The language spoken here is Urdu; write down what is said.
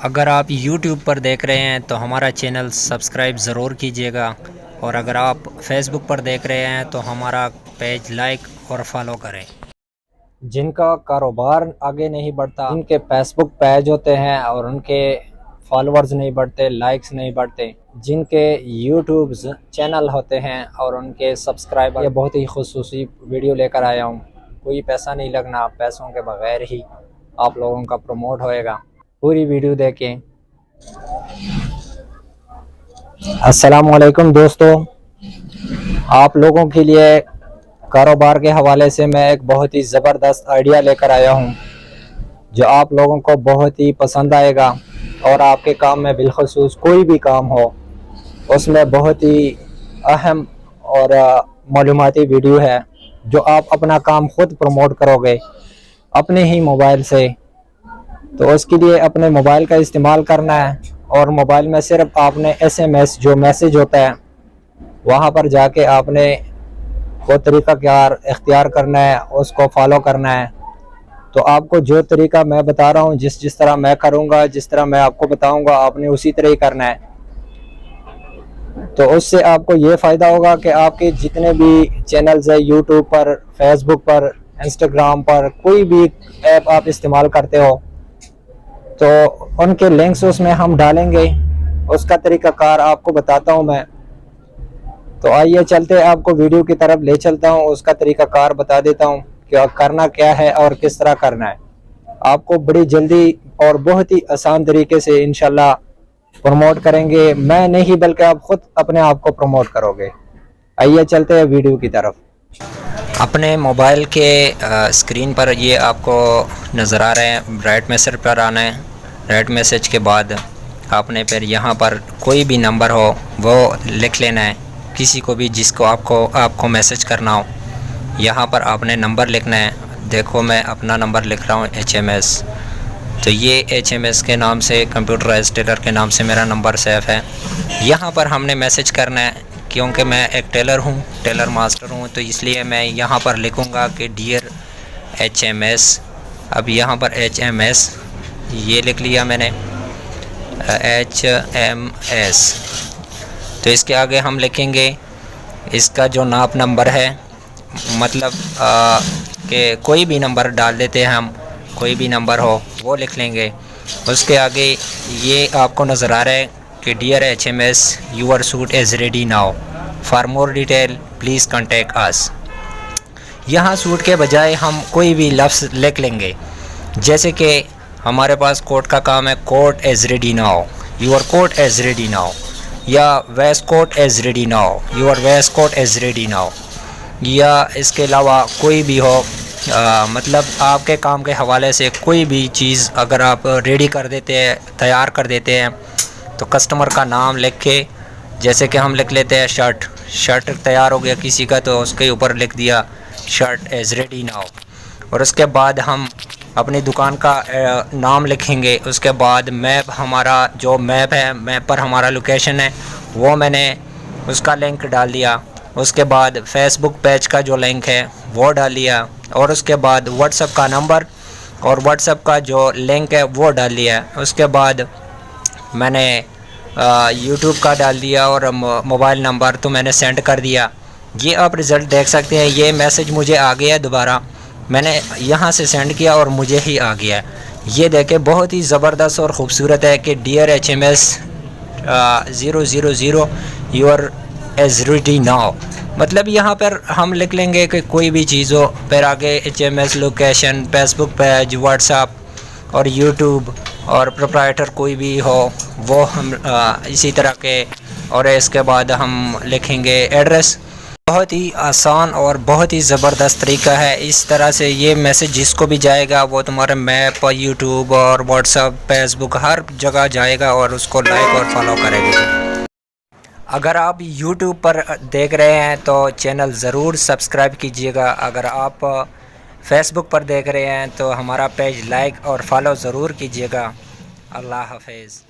اگر آپ یوٹیوب پر دیکھ رہے ہیں تو ہمارا چینل سبسکرائب ضرور کیجیے گا، اور اگر آپ فیس بک پر دیکھ رہے ہیں تو ہمارا پیج لائک اور فالو کریں۔ جن کا کاروبار آگے نہیں بڑھتا، جن کے فیس بک پیج ہوتے ہیں اور ان کے فالورز نہیں بڑھتے، لائکس نہیں بڑھتے، جن کے یوٹیوب چینل ہوتے ہیں اور ان کے سبسکرائبر، یہ بہت ہی خصوصی ویڈیو لے کر آیا ہوں۔ کوئی پیسہ نہیں لگنا، پیسوں کے بغیر ہی آپ لوگوں کا پروموٹ ہوئے گا۔ پوری ویڈیو دیکھیں۔ السلام علیکم دوستو، آپ لوگوں کے لیے کاروبار کے حوالے سے میں ایک بہت ہی زبردست آئیڈیا لے کر آیا ہوں جو آپ لوگوں کو بہت ہی پسند آئے گا، اور آپ کے کام میں بالخصوص کوئی بھی کام ہو اس میں بہت ہی اہم اور معلوماتی ویڈیو ہے جو آپ اپنا کام خود پروموٹ کرو گے اپنے ہی موبائل سے۔ تو اس کے لیے اپنے موبائل کا استعمال کرنا ہے، اور موبائل میں صرف آپ نے SMS جو میسج ہوتا ہے وہاں پر جا کے آپ نے وہ طریقہ کار اختیار کرنا ہے، اس کو فالو کرنا ہے۔ تو آپ کو جو طریقہ میں بتا رہا ہوں، جس طرح میں کروں گا، جس طرح میں آپ کو بتاؤں گا، آپ نے اسی طرح ہی کرنا ہے۔ تو اس سے آپ کو یہ فائدہ ہوگا کہ آپ کے جتنے بھی چینلز ہیں یوٹیوب پر، فیس بک پر، انسٹاگرام پر، کوئی بھی ایپ آپ استعمال کرتے ہو تو ان کے لنکس اس میں ہم ڈالیں گے۔ اس کا طریقہ کار آپ کو بتاتا ہوں میں۔ تو آئیے چلتے آپ کو ویڈیو کی طرف لے چلتا ہوں، اس کا طریقہ کار بتا دیتا ہوں کہ کرنا کیا ہے اور کس طرح کرنا ہے۔ آپ کو بڑی جلدی اور بہت ہی آسان طریقے سے انشاءاللہ پروموٹ کریں گے، میں نہیں بلکہ آپ خود اپنے آپ کو پروموٹ کرو گے۔ آئیے چلتے ہیں ویڈیو کی طرف۔ اپنے موبائل کے اسکرین پر یہ آپ کو نظر آ رہے ہیں، رائٹ میسج پر آنا ہے۔ رائٹ میسج کے بعد آپ نے پھر یہاں پر کوئی بھی نمبر ہو وہ لکھ لینا ہے، کسی کو بھی جس کو آپ کو میسج کرنا ہو۔ یہاں پر آپ نے نمبر لکھنا ہے۔ دیکھو میں اپنا نمبر لکھ رہا ہوں HMS، تو یہ HMS کے نام سے، کمپیوٹرائز ٹیلر کے نام سے میرا نمبر سیف ہے۔ یہاں پر ہم نے میسج کرنا ہے، کیونکہ میں ایک ٹیلر ہوں، ٹیلر ماسٹر ہوں، تو اس لیے میں یہاں پر لکھوں گا کہ ڈیئر HMS۔ اب یہاں پر HMS یہ لکھ لیا میں نے، HMS۔ تو اس کے آگے ہم لکھیں گے اس کا جو ناپ نمبر ہے، مطلب کہ کوئی بھی نمبر ڈال دیتے ہیں ہم، کوئی بھی نمبر ہو وہ لکھ لیں گے۔ اس کے آگے یہ آپ کو نظر آ رہا ہے کہ dear HMS your suit is ready now, for more detail please contact us. یہاں سوٹ کے بجائے ہم کوئی بھی لفظ لکھ لیں گے، جیسے کہ ہمارے پاس کوٹ کا کام ہے، coat is ready now, your coat is ready now, یا waistcoat is ready now, your waistcoat is ready now, یا اس کے علاوہ کوئی بھی ہو، مطلب آپ کے کام کے حوالے سے کوئی بھی چیز اگر آپ ریڈی کر دیتے ہیں، تیار کر دیتے ہیں، تو کسٹمر کا نام لکھ کے، جیسے کہ ہم لکھ لیتے ہیں شرٹ تیار ہو گیا کسی کا تو اس کے اوپر لکھ دیا شرٹ از ریڈی ناؤ۔ اور اس کے بعد ہم اپنی دکان کا نام لکھیں گے۔ اس کے بعد میپ، ہمارا جو میپ ہے، میپ پر ہمارا لوکیشن ہے وہ میں نے اس کا لنک ڈال دیا۔ اس کے بعد فیس بک پیج کا جو لنک ہے وہ ڈال دیا، اور اس کے بعد واٹس ایپ کا نمبر اور واٹس ایپ کا جو لنک ہے وہ ڈال دیا۔ اس کے بعد میں نے یوٹیوب کا ڈال دیا اور موبائل نمبر تو میں نے سینڈ کر دیا۔ یہ آپ رزلٹ دیکھ سکتے ہیں، یہ میسج مجھے آ گیا ہے، دوبارہ میں نے یہاں سے سینڈ کیا اور مجھے ہی آ گیا ہے۔ یہ دیکھیں بہت ہی زبردست اور خوبصورت ہے کہ dear HMS 000 your is ready now. مطلب یہاں پر ہم لکھ لیں گے کہ کوئی بھی چیز ہو، پھر آگے HMS لوکیشن، فیس بک پیج، واٹس ایپ اور یوٹیوب اور پروپرائٹر کوئی بھی ہو وہ ہم اسی طرح کے، اور اس کے بعد ہم لکھیں گے ایڈریس۔ بہت ہی آسان اور بہت ہی زبردست طریقہ ہے۔ اس طرح سے یہ میسج جس کو بھی جائے گا وہ تمہارے میپ، یوٹیوب اور واٹس ایپ، فیس بک ہر جگہ جائے گا اور اس کو لائک اور فالو کرے گا۔ اگر آپ یوٹیوب پر دیکھ رہے ہیں تو چینل ضرور سبسکرائب کیجیے گا۔ اگر آپ فیس بک پر دیکھ رہے ہیں تو ہمارا پیج لائک اور فالو ضرور کیجیے گا۔ اللہ حافظ۔